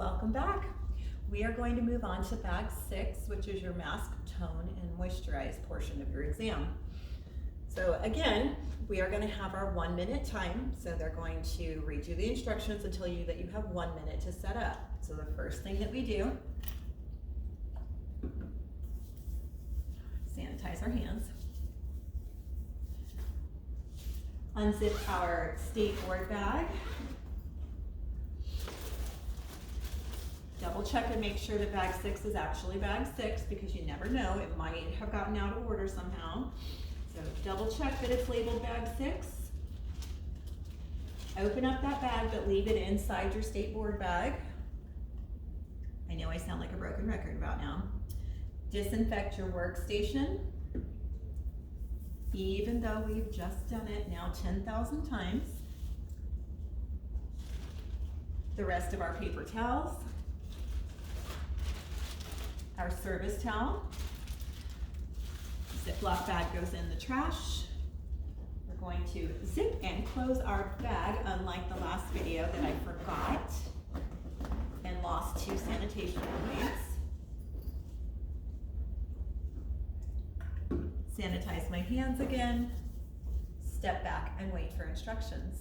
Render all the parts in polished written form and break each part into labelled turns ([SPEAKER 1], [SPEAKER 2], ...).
[SPEAKER 1] Welcome back. We are going to move on to bag 6, which is your mask, tone, and moisturize portion of your exam. So again, we are going to have our 1 minute time. So they're going to read you the instructions and tell you that you have 1 minute to set up. So the first thing that we do, sanitize our hands. Unzip our state board bag. Double check and make sure that bag 6 is actually bag 6 because you never know, it might have gotten out of order somehow. So double check that it's labeled bag 6. Open up that bag but leave it inside your state board bag. I know I sound like a broken record about now. Disinfect your workstation. Even though we've just done it now 10,000 times. The rest of our paper towels. Our service towel. Ziploc bag goes in the trash. We're going to zip and close our bag, unlike the last video that I forgot and lost 2 sanitation points. Sanitize my hands again. Step back and wait for instructions.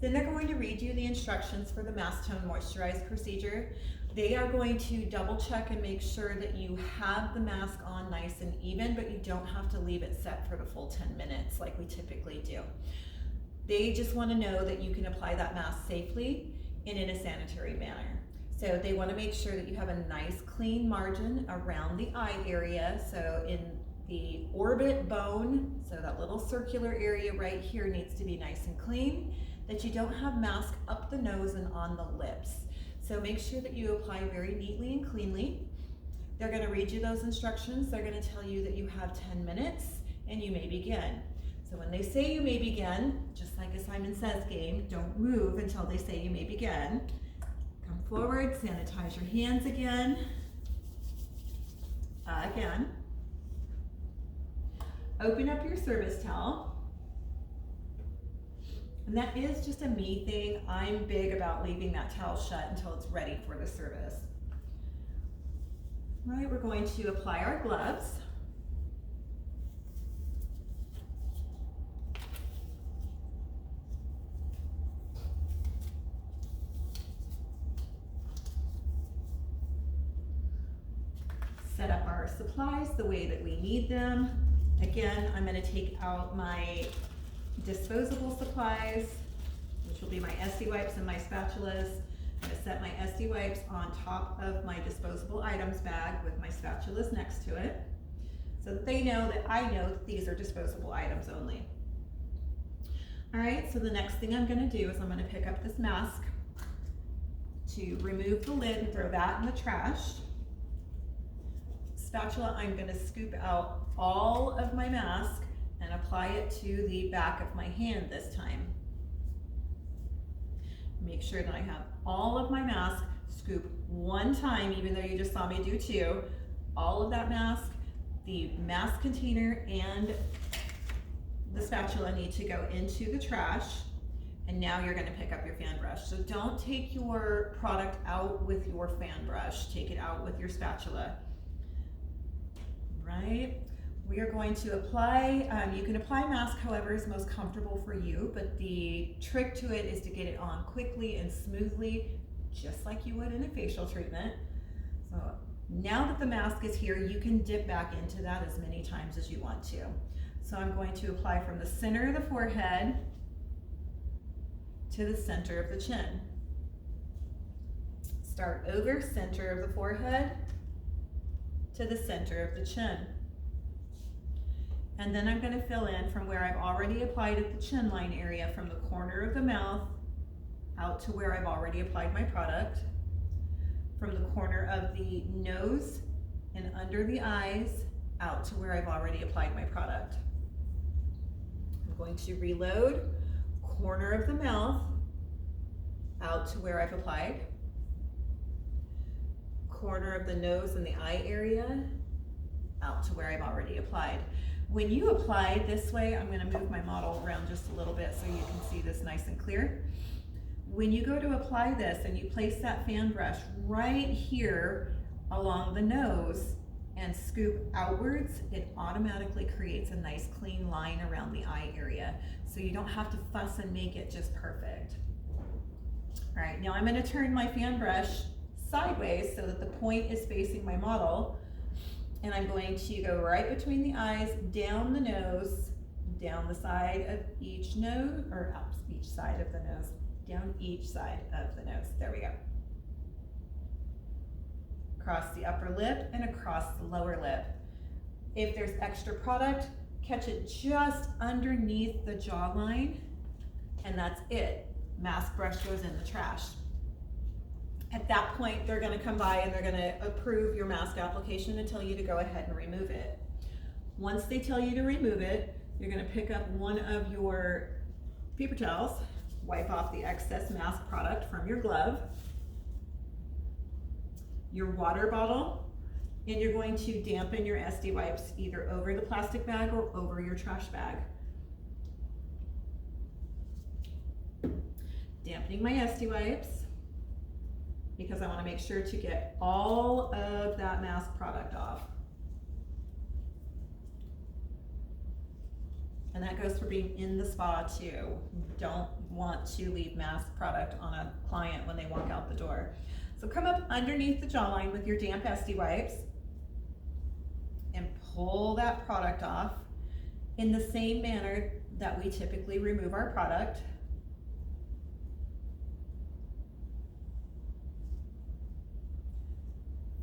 [SPEAKER 1] Then they're going to read you the instructions for the mask tone moisturize procedure. They are going to double check and make sure that you have the mask on nice and even, but you don't have to leave it set for the full 10 minutes like we typically do. They just want to know that you can apply that mask safely and in a sanitary manner. So they want to make sure that you have a nice clean margin around the eye area. So in the orbit bone, so that little circular area right here needs to be nice and clean, that you don't have mask up the nose and on the lips. So make sure that you apply very neatly and cleanly. They're going to read you those instructions. They're going to tell you that you have 10 minutes and you may begin. So when they say you may begin, just like a Simon Says game, don't move until they say you may begin. Come forward, sanitize your hands again. Open up your service towel. And that is just a me thing. I'm big about leaving that towel shut until it's ready for the service. All right, we're going to apply our gloves. Set up our supplies the way that we need them. Again, I'm going to take out my disposable supplies, which will be my SD wipes and my spatulas. I'm going to set my SD wipes on top of my disposable items bag with my spatulas next to it so that they know that I know that these are disposable items only. All right, so the next thing I'm going to do is I'm going to pick up this mask to remove the lid and throw that in the trash. Spatula, I'm going to scoop out all of my mask and apply it to the back of my hand this time. Make sure that I have all of my mask, scoop 1 time, even though you just saw me do 2. All of that mask, the mask container and the spatula need to go into the trash. And now you're gonna pick up your fan brush. So don't take your product out with your fan brush, take it out with your spatula. Right? We are going to apply, you can apply mask however is most comfortable for you, but the trick to it is to get it on quickly and smoothly, just like you would in a facial treatment. So now that the mask is here, you can dip back into that as many times as you want to. So I'm going to apply from the center of the forehead to the center of the chin. Start over center of the forehead to the center of the chin. And then I'm going to fill in from where I've already applied at the chin line area, from the corner of the mouth out to where I've already applied my product, from the corner of the nose and under the eyes out to where I've already applied my product. I'm going to reload, corner of the mouth out to where I've applied, corner of the nose and the eye area out to where I've already applied. When you apply this way, I'm going to move my model around just a little bit so you can see this nice and clear. when you go to apply this and you place that fan brush right here along the nose and scoop outwards, it automatically creates a nice clean line around the eye area. So you don't have to fuss and make it just perfect. All right, now I'm going to turn my fan brush sideways so that the point is facing my model. And I'm going to go right between the eyes, down the nose, down the side of each nose, or up each side of the nose, down each side of the nose. There we go. Across the upper lip and across the lower lip. If there's extra product, catch it just underneath the jawline, and that's it. Mask brush goes in the trash. At that point, they're going to come by and they're going to approve your mask application and tell you to go ahead and remove it. Once they tell you to remove it, you're going to pick up one of your paper towels, wipe off the excess mask product from your glove, your water bottle, and you're going to dampen your SD wipes either over the plastic bag or over your trash bag. Dampening my SD wipes, because I want to make sure to get all of that mask product off. And that goes for being in the spa too. You don't want to leave mask product on a client when they walk out the door. So come up underneath the jawline with your damp SD wipes and pull that product off in the same manner that we typically remove our product.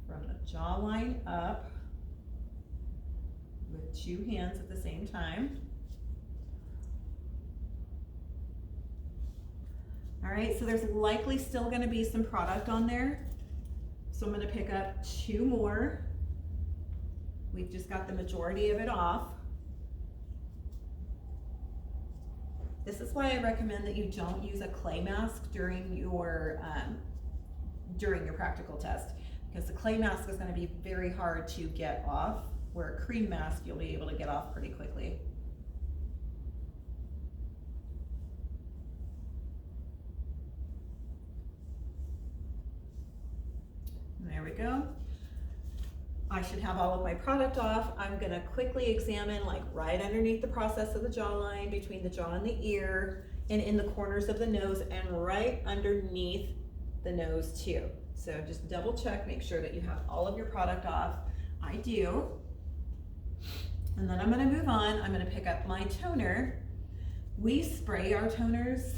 [SPEAKER 1] From the jawline up with 2 hands at the same time. All right, so there's likely still going to be some product on there. So I'm going to pick up 2 more. We've just got the majority of it off. This is why I recommend that you don't use a clay mask during your practical test, because the clay mask is going to be very hard to get off, where a cream mask you'll be able to get off pretty quickly. There we go. I should have all of my product off. I'm going to quickly examine, like right underneath the process of the jawline, between the jaw and the ear, and in the corners of the nose, and right underneath the nose too. So just double check, make sure that you have all of your product off. I do. And then I'm going to move on. I'm going to pick up my toner. We spray our toners,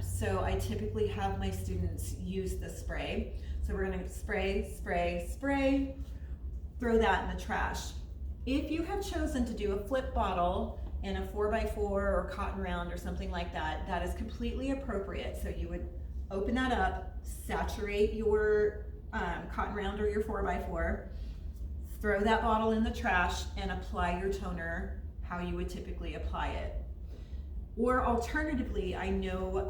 [SPEAKER 1] so I typically have my students use the spray. So we're going to spray, spray, spray, throw that in the trash. If you have chosen to do a flip bottle in a 4x4 or cotton round or something like that, that is completely appropriate. So you would open that up, saturate your cotton round or your 4x4, throw that bottle in the trash, and apply your toner how you would typically apply it. Or alternatively, I know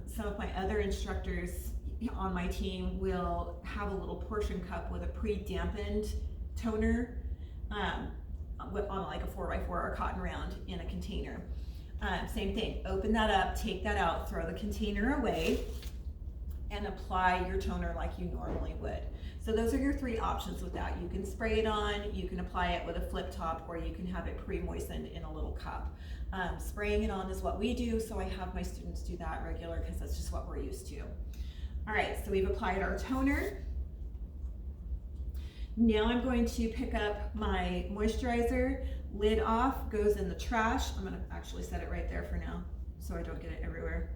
[SPEAKER 1] some of my other instructors on my team will have a little portion cup with a pre-dampened toner on like a 4x4 or cotton round in a container. Same thing, open that up, take that out, throw the container away, and apply your toner like you normally would. So those are your 3 options with that. You can spray it on, you can apply it with a flip top, or you can have it pre-moistened in a little cup. Spraying it on is what we do, so I have my students do that regular because that's just what we're used to. All right, so we've applied our toner. Now I'm going to pick up my moisturizer, lid off, goes in the trash. I'm gonna actually set it right there for now so I don't get it everywhere.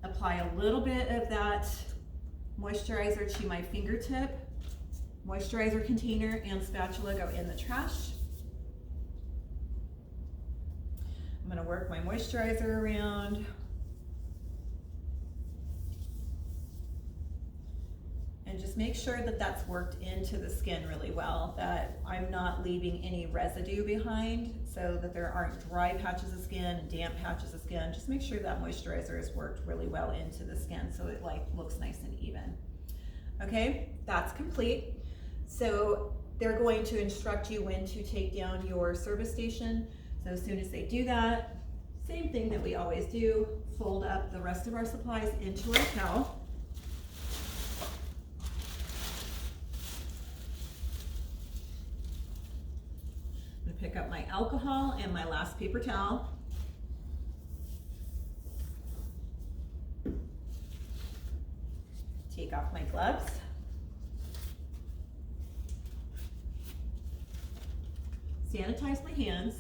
[SPEAKER 1] Apply a little bit of that moisturizer to my fingertip. Moisturizer container and spatula go in the trash. I'm gonna work my moisturizer around. And just make sure that that's worked into the skin really well, that I'm not leaving any residue behind, so that there aren't dry patches of skin and damp patches of skin. Just make sure that moisturizer has worked really well into the skin so it like looks nice and even. Okay, that's complete. So they're going to instruct you when to take down your service station. So as soon as they do that, Same thing that we always do, fold up the rest of our supplies into our towel. I'm gonna pick up my alcohol and my last paper towel. Take off my gloves. Sanitize my hands.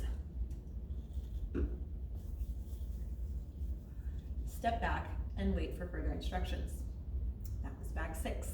[SPEAKER 1] Step back and wait for further instructions. That was bag 6.